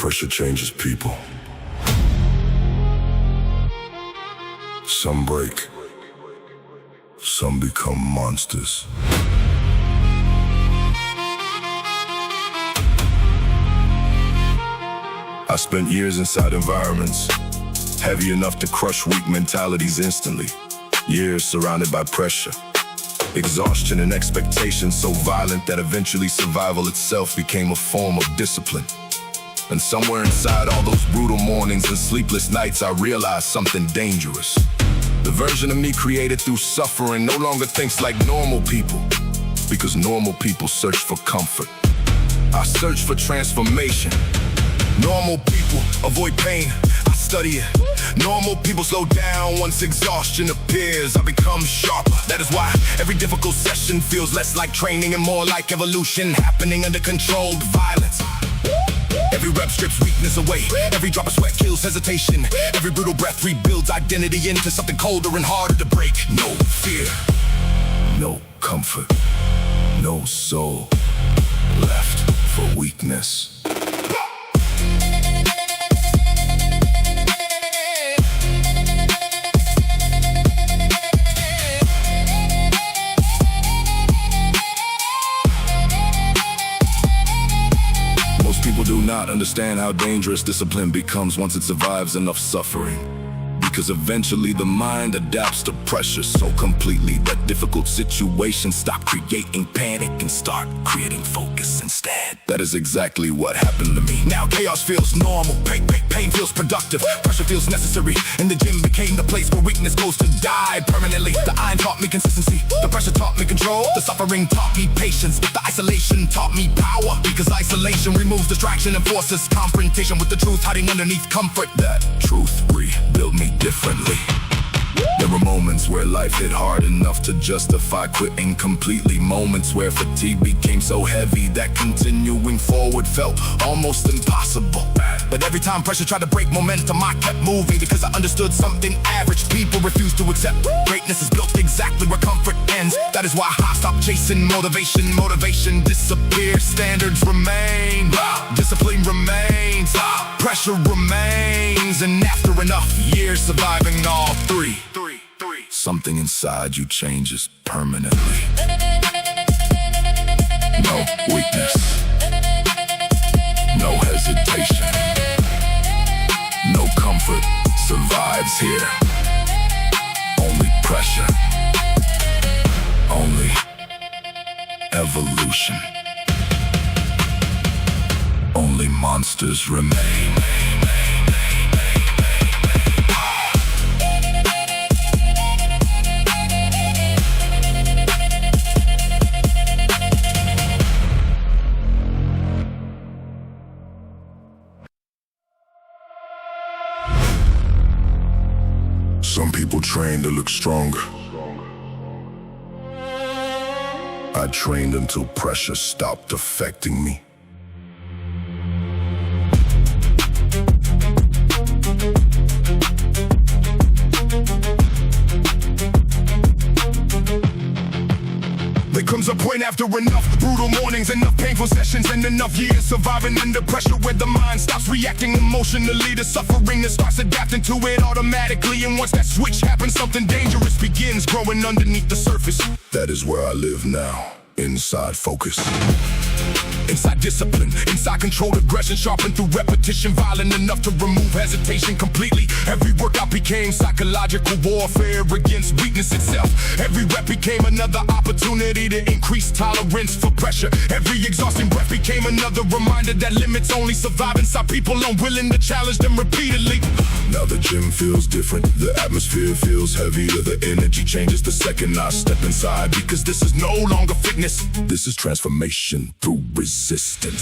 pressure changes people. Some break, some become monsters. I spent years inside environments heavy enough to crush weak mentalities instantly. Years surrounded by pressure, exhaustion, and expectations so violent that eventually survival itself became a form of discipline. And somewhere inside all those brutal mornings and sleepless nights, I realized something dangerous. The version of me created through suffering no longer thinks like normal people, because normal people search for comfort. I search for transformation. Normal people avoid pain, I study it. Normal people slow down once exhaustion appears. I become sharper. That is why every difficult session feels less like training and more like evolution happening under controlled violence. Every rep strips weakness away. Every drop of sweat kills hesitation. Every brutal breath rebuilds identity into something colder and harder to break. No fear, no comfort, no soul left for weakness. Do not understand how dangerous discipline becomes once it survives enough suffering. Because eventually the mind adapts to pressure so completely that difficult situations stop creating panic and start creating focus instead. That is exactly what happened to me. Now chaos feels normal, pain feels productive, pressure feels necessary, and the gym became the place where weakness goes to die permanently. The iron taught me consistency, the pressure taught me control, the suffering taught me patience, but the isolation taught me power. Because isolation removes distraction and forces confrontation with the truth hiding underneath comfort. That truth rebuilt me differently. There were moments where life hit hard enough to justify quitting completely. Moments where fatigue became so heavy that continuing forward felt almost impossible. But every time pressure tried to break momentum, I kept moving because I understood something average people refuse to accept. Greatness is built exactly where comfort ends. That is why I stopped chasing motivation. Motivation disappears, standards remain, discipline remains, pressure remains. And after enough years surviving all three, something inside you changes permanently. No weakness, no hesitation, no comfort survives here. Only pressure, only evolution. Only monsters remain. Some people train to look stronger. I trained until pressure stopped affecting me. There comes a point after enough brutal mornings, enough painful sessions, and enough years surviving under pressure where the mind stops reacting emotionally to suffering and starts adapting to it automatically. And once that switch happens, something dangerous begins growing underneath the surface. That is where I live now, inside focus. Inside discipline, inside controlled aggression, sharpened through repetition, violent enough to remove hesitation completely. Every workout became psychological warfare against weakness itself. Every rep became another opportunity to increase tolerance for pressure. Every exhausting breath became another reminder that limits only survive inside people unwilling to challenge them repeatedly. Now the gym feels different, the atmosphere feels heavier, the energy changes the second I step inside. Because this is no longer fitness, this is transformation through resistance.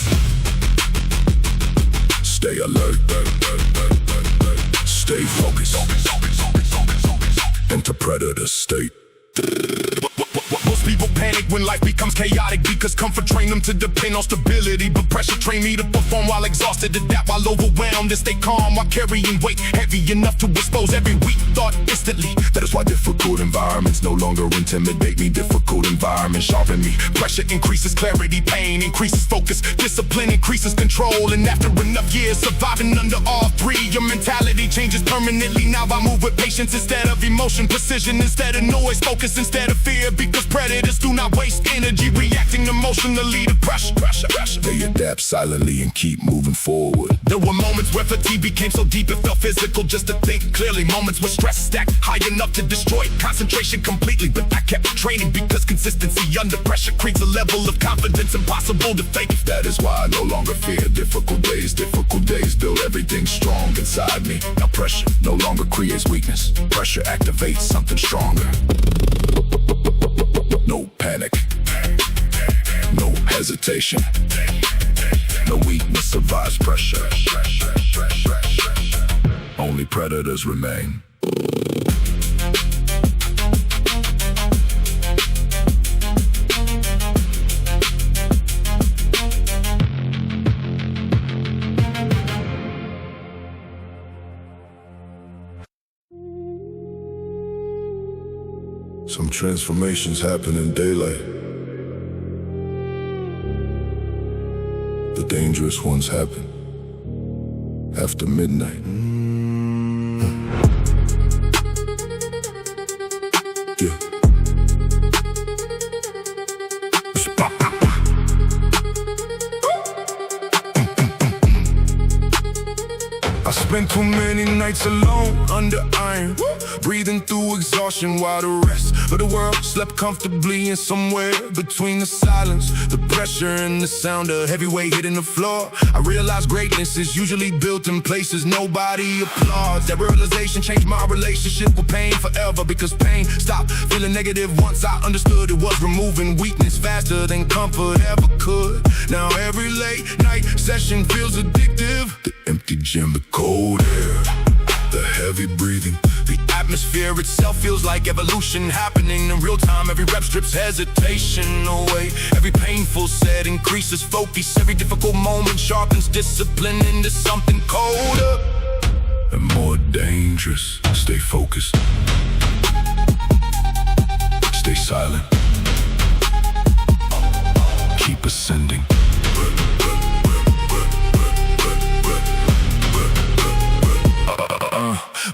Stay alert, stay focused, enter predator state. Most people panic when life becomes chaotic because comfort trained them to depend on stability. But pressure trained me to perform while exhausted, adapt while overwhelmed, and stay calm while carrying weight heavy enough to expose every weak thought instantly. That is why difficult environments no longer intimidate me. Difficult environments sharpen me. Pressure increases clarity, pain increases focus, discipline increases control. And after enough years surviving under all three, your mentality changes permanently. Now I move with patience instead of emotion, precision instead of noise, focus instead of fear. Because predators do not waste energy reacting emotionally to pressure. They adapt silently and keep moving forward. There were moments where fatigue became so deep it felt physical just to think clearly. Moments where stress stacked high enough to destroy concentration completely. But I kept training because consistency under pressure creates a level of confidence impossible to fake. That is why I no longer fear difficult days. Difficult days build everything strong inside me. Now pressure no longer creates weakness. Pressure activates something stronger. No panic, no hesitation, no weakness survives pressure. Only predators remain. Some transformations happen in daylight. The dangerous ones happen after midnight. Yeah. I spent too many nights alone under iron, breathing through exhaustion while the rest of the world slept comfortably. And somewhere between the silence, the pressure, and the sound of heavy weight hitting the floor, I realized greatness is usually built in places nobody applauds. That realization changed my relationship with pain forever, because pain stopped feeling negative once I understood it was removing weakness faster than comfort ever could. Now every late night session feels addictive. The empty gym, the cold air, the heavy breathing, the atmosphere itself feels like evolution happening in real time. Every rep strips hesitation away. Every painful set increases focus. Every difficult moment sharpens discipline into something colder and more dangerous. Stay focused. Stay silent. Keep ascending.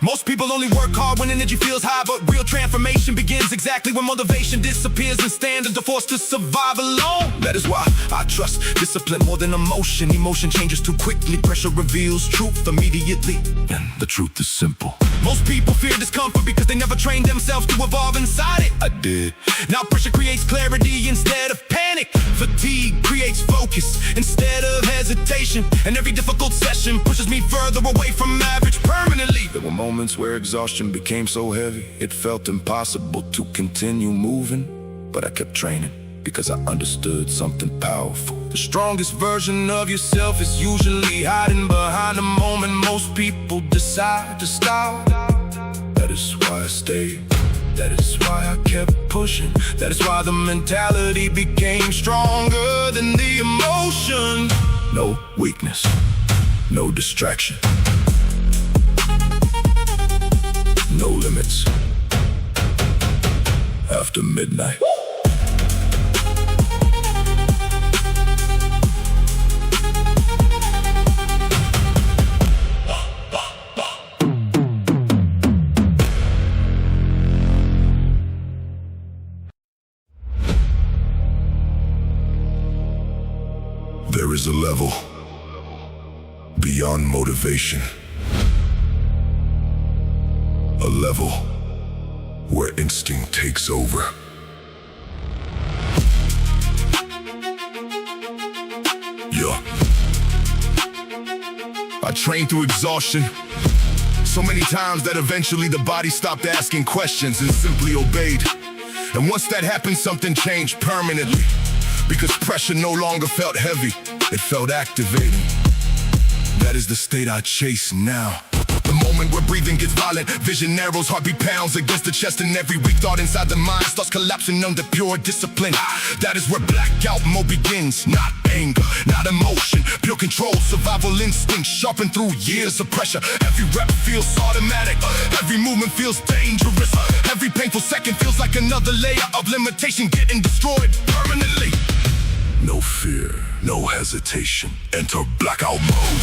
Most people only work hard when energy feels high, but real transformation begins exactly when motivation disappears and standards are forced to survive alone. That is why I trust discipline more than emotion. Emotion changes too quickly, pressure reveals truth immediately, and the truth is simple. Most people fear discomfort because they never trained themselves to evolve inside it. I did. Now pressure creates clarity instead of panic. Fatigue creates focus instead of hesitation, and every difficult session pushes me further away from average permanently. There were moments where exhaustion became so heavy it felt impossible to continue moving, but I kept training because I understood something powerful. The strongest version of yourself is usually hiding behind the moment most people decide to stop. That is why I stayed. That is why I kept pushing. That is why the mentality became stronger than the emotion. No weakness, no distraction, no limits after midnight. There is a level beyond motivation, a level where instinct takes over. Yeah. I trained through exhaustion so many times that eventually the body stopped asking questions and simply obeyed. And once that happened, something changed permanently, because pressure no longer felt heavy, it felt activating. That is the state I chase now. The moment moment where breathing gets violent. Vision narrows, heartbeat pounds against the chest, and every weak thought inside the mind starts collapsing under pure discipline. That is where blackout mode begins. Not anger, not emotion, pure control, survival instinct sharpened through years of pressure. Every rep feels automatic, every movement feels dangerous. Every painful second feels like another layer of limitation getting destroyed permanently. No fear, no hesitation. Enter blackout mode.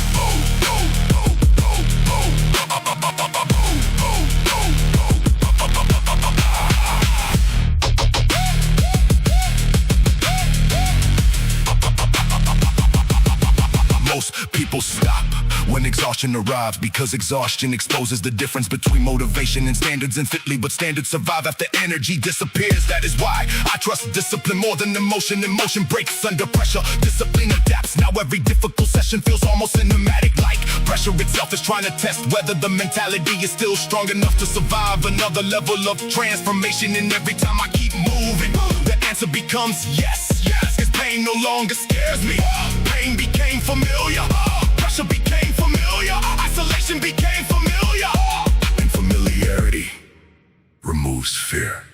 Most people stop when exhaustion arrives, because exhaustion exposes the difference between motivation and standards. And fitly, but standards survive after energy disappears. That is why I trust discipline more than emotion. Emotion breaks under pressure, discipline adapts. Now every difficult session feels almost cinematic, like pressure itself is trying to test whether the mentality is still strong enough to survive another level of transformation. And every time I keep moving, the answer becomes yes, yes. Cause pain no longer scares me. Pain became familiar, pressure became familiar, isolation became familiar, and familiarity removes fear.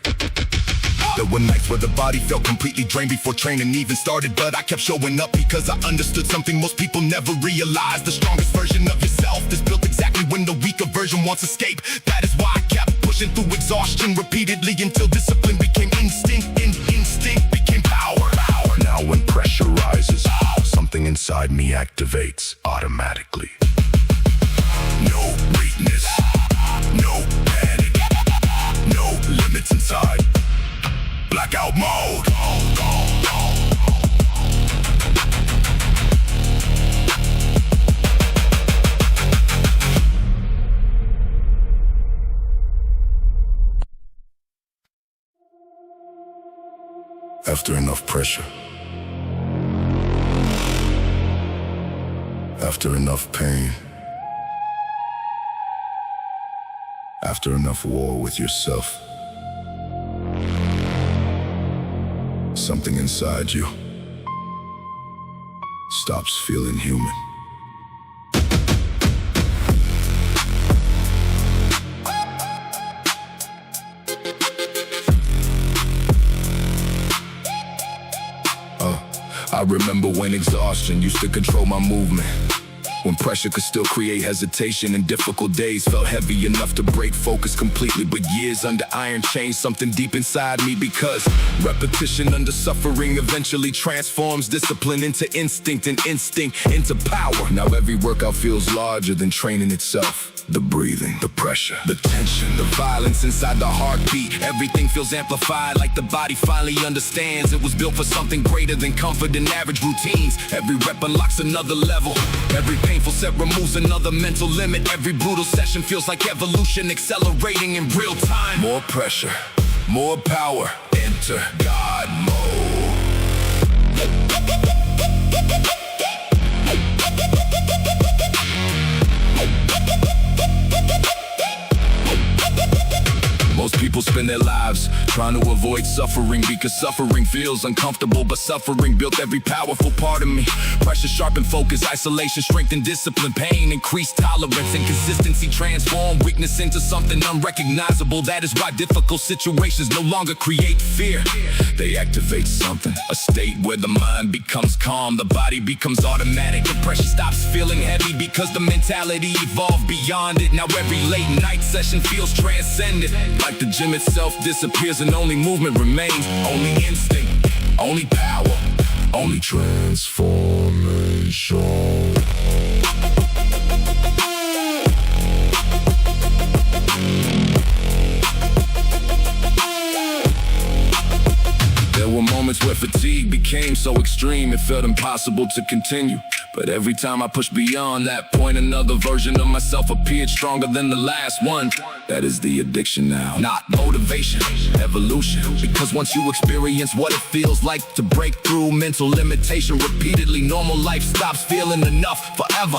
There were nights where the body felt completely drained before training even started, but I kept showing up because I understood something most people never realize. The strongest version of yourself is built exactly when the weaker version wants escape. That is why I kept pushing through exhaustion repeatedly until discipline became instinct, and instinct became power. Now when pressure rises, something inside me activates automatically. No weakness, no panic, no limits inside. Blackout mode. After enough pressure, after enough pain, after enough war with yourself, something inside you stops feeling human. I remember when exhaustion used to control my movement, when pressure could still create hesitation, and difficult days felt heavy enough to break focus completely. But years under iron changed something deep inside me, because repetition under suffering eventually transforms discipline into instinct, and instinct into power. Now every workout feels larger than training itself. The breathing, the pressure, the tension, the violence inside the heartbeat. Everything feels amplified, like the body finally understands it was built for something greater than comfort and average routines. Every rep unlocks another level, every painful set removes another mental limit. Every brutal session feels like evolution accelerating in real time. More pressure, more power. Enter God mode. Most people spend their lives trying to avoid suffering, because suffering feels uncomfortable, but suffering built every powerful part of me. Pressure sharpened focus, isolation strengthened discipline, pain increased tolerance, and consistency transformed weakness into something unrecognizable. That is why difficult situations no longer create fear. They activate something, a state where the mind becomes calm, the body becomes automatic, and pressure stops feeling heavy because the mentality evolved beyond it. Now every late night session feels transcendent, like the gym itself disappears and only movement remains. Only instinct, only power, only transformation. There were moments where fatigue became so extreme it felt impossible to continue. But every time I pushed beyond that point, another version of myself appeared stronger than the last one. That is the addiction now, not motivation, evolution. Because once you experience what it feels like to break through mental limitation repeatedly, normal life stops feeling enough forever.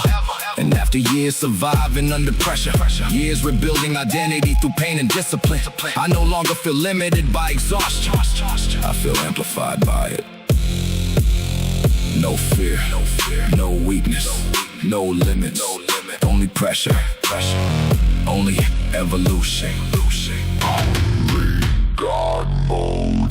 And after years surviving under pressure, years rebuilding identity through pain and discipline, I no longer feel limited by exhaustion. I feel amplified by it. No fear, no weakness, no limits, only pressure. only evolution. Only God knows.